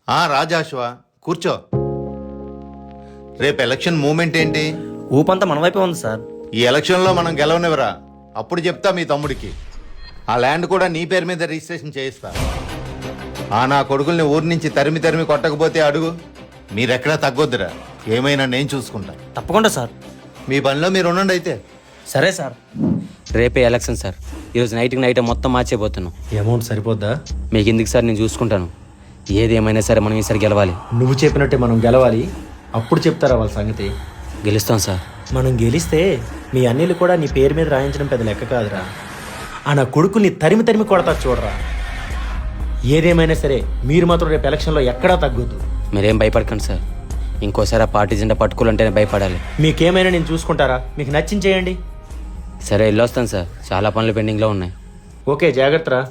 రాజాశ్వా కూర్చో. రేపు election moment ఏంటి? ఊపంతా మన వైపే ఉంది సార్. ఈ ఎలక్షన్లో మనం గెలవనివరా? అప్పుడు చెప్తా మీ తమ్ముడికి. ఆ ల్యాండ్ కూడా నీ పేరు మీద రిజిస్ట్రేషన్ చేయిస్తా. నా కొడుకుల్ని ఊరి నుంచి తరిమి తరిమి కొట్టకపోతే అడుగు. మీరెక్కడా తగ్గొద్దురా. ఏమైనా నేను చూసుకుంటా. తప్పకుండా సార్. మీ పనిలో మీరు ఉండండి అయితే. సరే సార్. రేపే ఎలక్షన్ సార్. ఈరోజు నైట్కి నైట్ మొత్తం మార్చేపోతున్నాం. అమౌంట్ సరిపోద్దా? మీకు ఎందుకు సార్, నేను చూసుకుంటాను. ఏది ఏమైనా సరే మనం ఈసారి గెలవాలి. నువ్వు చెప్పినట్టే మనం గెలవాలి. అప్పుడు చెప్తారా వాళ్ళ సంగతి. గెలుస్తాం సార్. మనం గెలిస్తే మీ అన్నిలు కూడా నీ పేరు మీద రాయించడం పెద్ద లెక్క కాదురా. నా కొడుకుని తరిమి తరిమి కొడతా చూడరా. ఏదేమైనా సరే మీరు మాత్రం రేపు ఎలక్షన్లో ఎక్కడా తగ్గొద్దు. మీరేం భయపడకండి సార్. ఇంకోసారి ఆ పార్టీ జెండా పట్టుకోవాలంటేనే భయపడాలి. మీకేమైనా నేను చూసుకుంటారా? మీకు నచ్చింది చేయండి. సరే వెళ్ళొస్తాను సార్. చాలా పనులు పెండింగ్లో ఉన్నాయి. ఓకే, జాగ్రత్త రా.